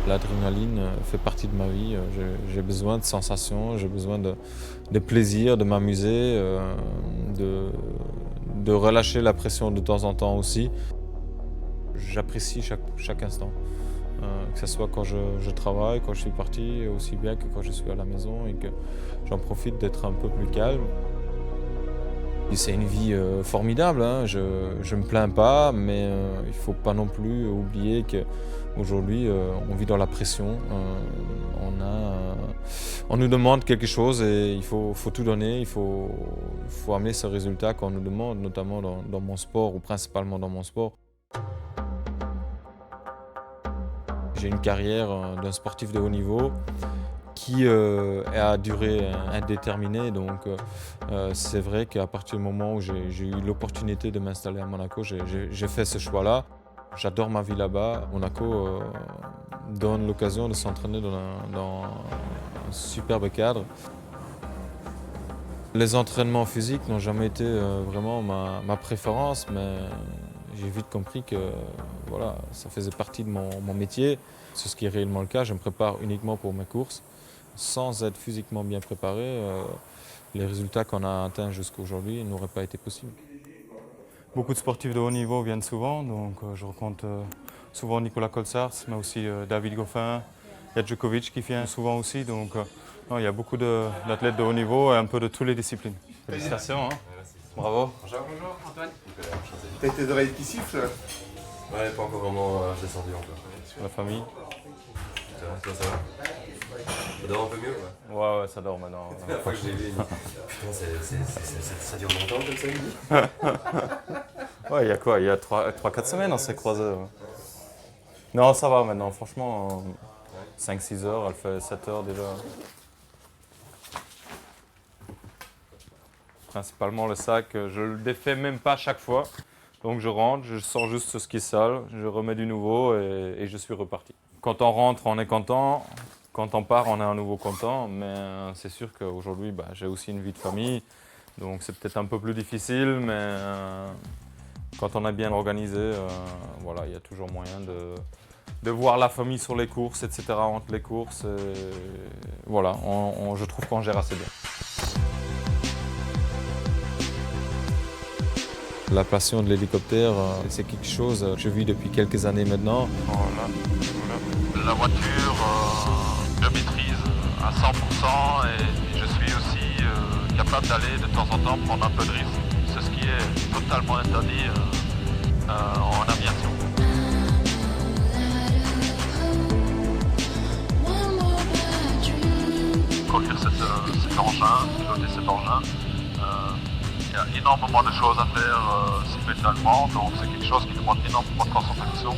L'adrénaline fait partie de ma vie. J'ai besoin de sensations, j'ai besoin de plaisir, de m'amuser, de relâcher la pression de temps en temps aussi. J'apprécie chaque instant, que ce soit quand je travaille, quand je suis parti, aussi bien que quand je suis à la maison et que j'en profite d'être un peu plus calme. Et c'est une vie formidable, hein. Je me plains pas, mais il ne faut pas non plus oublier qu'aujourd'hui, on vit dans la pression. On nous demande quelque chose et il faut tout donner, il faut amener ce résultat qu'on nous demande, notamment dans mon sport ou principalement dans mon sport. J'ai une carrière d'un sportif de haut niveau qui est à durée indéterminée. Donc c'est vrai qu'à partir du moment où j'ai eu l'opportunité de m'installer à Monaco, j'ai fait ce choix-là. J'adore ma vie là-bas. Monaco donne l'occasion de s'entraîner dans un superbe cadre. Les entraînements physiques n'ont jamais été vraiment ma préférence, mais j'ai vite compris que voilà, ça faisait partie de mon métier. C'est ce qui est réellement le cas. Je me prépare uniquement pour mes courses. Sans être physiquement bien préparé, les résultats qu'on a atteints jusqu'à aujourd'hui n'auraient pas été possibles. Beaucoup de sportifs de haut niveau viennent souvent, donc je rencontre souvent Nicolas Colsaerts, mais aussi David Goffin, il y a Djokovic qui vient souvent aussi, donc non, il y a beaucoup d'athlètes de haut niveau et un peu de toutes les disciplines. Félicitations, hein. Bravo. Bonjour, Antoine. T'as tes oreilles qui sifflent? Ouais, pas encore vraiment descendu encore. La famille? Ça va? Ça dort un peu mieux ou pas? Ouais, ça dort maintenant. La dernière fois que je l'ai vu, putain, ça dure longtemps comme ça, il dit. Ouais, il y a quoi? Il y a 3-4 semaines, on s'est croisés. Ouais. Non, ça va maintenant, franchement, 5-6 heures, elle fait 7 heures déjà. Principalement le sac, je le défais même pas chaque fois. Donc je rentre, je sors juste ce qui est sale, je remets du nouveau et je suis reparti. Quand on rentre, on est content. Quand on part, on est à nouveau content. Mais c'est sûr qu'aujourd'hui, j'ai aussi une vie de famille. Donc c'est peut-être un peu plus difficile, mais quand on est bien organisé, voilà, il y a toujours moyen de voir la famille sur les courses, etc. entre les courses. Voilà, je trouve qu'on gère assez bien. La passion de l'hélicoptère, c'est quelque chose que je vis depuis quelques années maintenant. La voiture, je maîtrise à 100% et je suis aussi capable d'aller de temps en temps prendre un peu de risque. C'est ce qui est totalement interdit en aviation. Conduire cet engin, piloter cet engin, il y a énormément de choses à faire simultanément, donc c'est quelque chose qui demande énormément de concentration,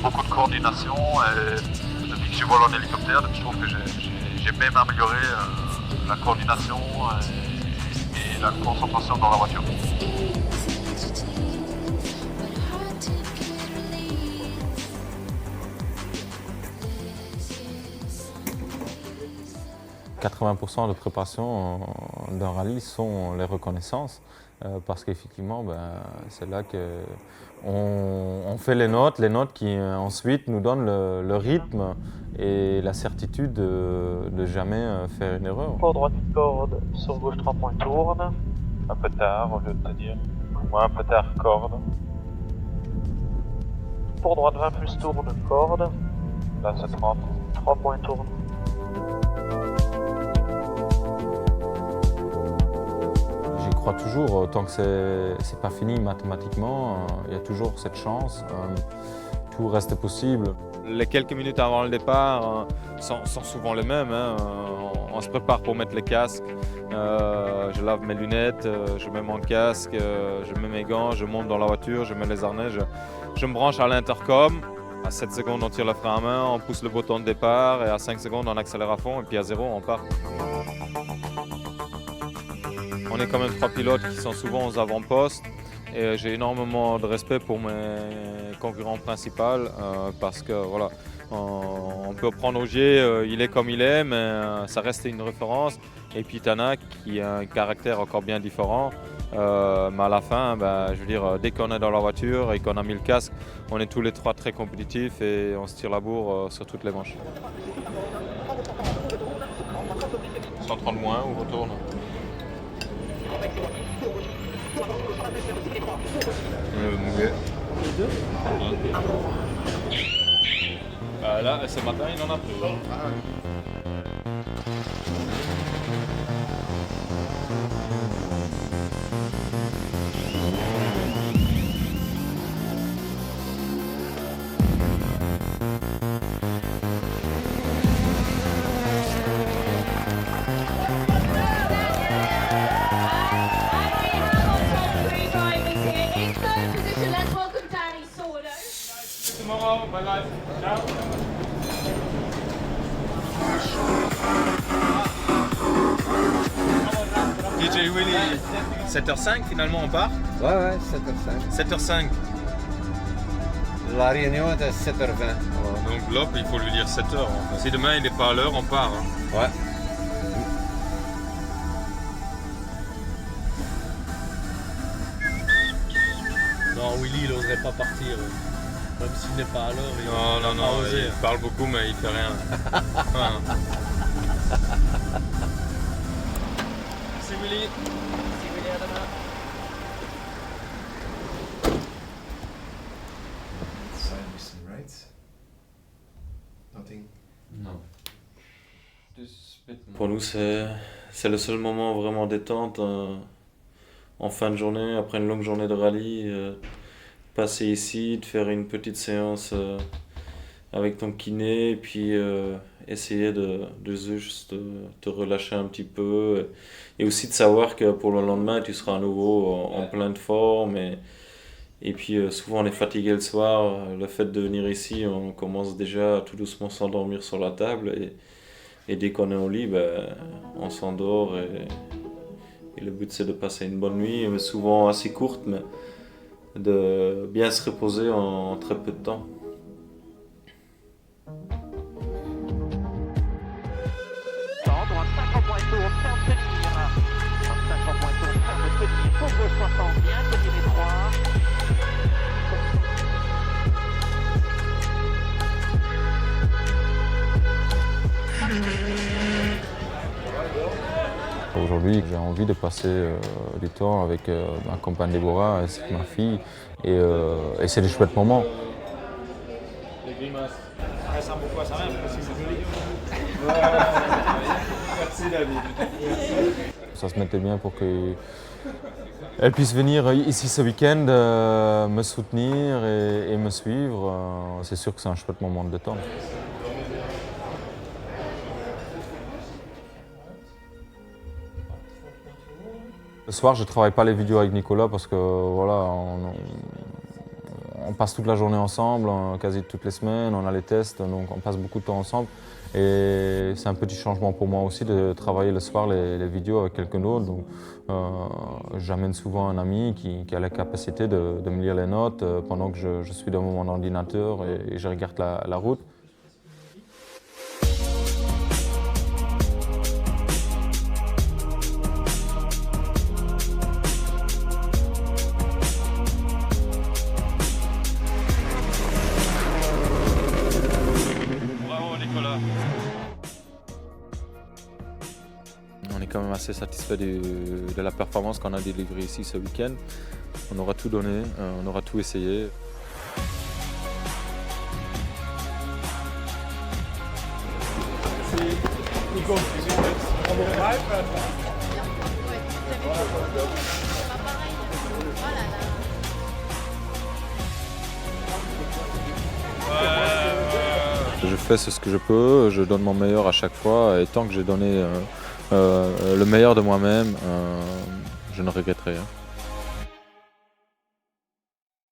beaucoup de coordination et depuis que je vole en hélicoptère, je trouve que j'ai même amélioré la coordination et la concentration dans la voiture. « 80% de préparation d'un rallye sont les reconnaissances parce qu'effectivement, c'est là qu'on fait les notes qui ensuite nous donnent le rythme et la certitude de jamais faire une erreur. Pour droite corde, sur gauche 3 points tourne, un peu tard au lieu de te dire, ou un peu tard corde. Pour droite 20 plus tourne corde, là c'est 30, 3 points tourne. J'y crois toujours, tant que c'est pas fini mathématiquement, il y a toujours cette chance, tout reste possible. Les quelques minutes avant le départ sont souvent les mêmes, hein. On se prépare pour mettre les casques, je lave mes lunettes, je mets mon casque, je mets mes gants, je monte dans la voiture, je mets les harnais, je me branche à l'intercom. À 7 secondes, on tire le frein à main, on pousse le bouton de départ et à 5 secondes, on accélère à fond et puis à 0, on part. On est quand même 3 pilotes qui sont souvent aux avant-postes et j'ai énormément de respect pour mes concurrents principaux parce que voilà, on peut prendre Ogier, il est comme il est, mais ça reste une référence. Et puis Tanak qui a un caractère encore bien différent Mais à la fin, je veux dire, dès qu'on est dans la voiture et qu'on a mis le casque, on est tous les trois très compétitifs et on se tire la bourre sur toutes les manches. 130 moins, on retourne. Là, ce matin, il en a plus. Tomorrow, bye bye. Ciao. DJ Willy, 7h05 finalement on part? Ouais, 7h05. 7h05. La réunion est à 7h20. Donc l'op, il faut lui dire 7h. En fait. Si demain il n'est pas à l'heure, on part. Hein. Ouais. Non, Willy, il n'oserait pas partir. Même s'il n'est pas à l'heure, Non, il parle beaucoup mais il fait rien. Enfin. Merci Willy. Merci Willy, à demain. Non. Pour nous, c'est le seul moment vraiment détente en fin de journée, après une longue journée de rallye. Passer ici, de faire une petite séance avec ton kiné, et puis essayer de juste te relâcher un petit peu. Et aussi de savoir que pour le lendemain, tu seras à nouveau en pleine forme. Et puis souvent on est fatigué le soir, le fait de venir ici, on commence déjà à tout doucement s'endormir sur la table. Et dès qu'on est au lit, on s'endort. Et le but c'est de passer une bonne nuit, mais souvent assez courte, mais de bien se reposer en très peu de temps. Droite 50 points tour, ferme de tenir. 50 points tour, ferme de tenir. Pour gauche 60, bien tenir les 3. Aujourd'hui, j'ai envie de passer du temps avec ma compagne Déborah, ainsi que ma fille, et c'est des chouettes moments. Les grimaces. Ça pourquoi ça même parce que c'est joli. Merci David. Ça se mettait bien pour qu'elle puisse venir ici ce week-end, me soutenir et me suivre. C'est sûr que c'est un chouette moment de détente. Le soir, je ne travaille pas les vidéos avec Nicolas parce que voilà, on passe toute la journée ensemble, quasi toutes les semaines, on a les tests, donc on passe beaucoup de temps ensemble. Et c'est un petit changement pour moi aussi de travailler le soir les vidéos avec quelqu'un d'autre. Donc j'amène souvent un ami qui a la capacité de me lire les notes pendant que je suis devant mon ordinateur et je regarde la route. On est quand même assez satisfait de la performance qu'on a délivrée ici ce week-end. On aura tout donné, on aura tout essayé. Je fais ce que je peux, je donne mon meilleur à chaque fois et tant que j'ai donné le meilleur de moi-même, je ne regretterai rien.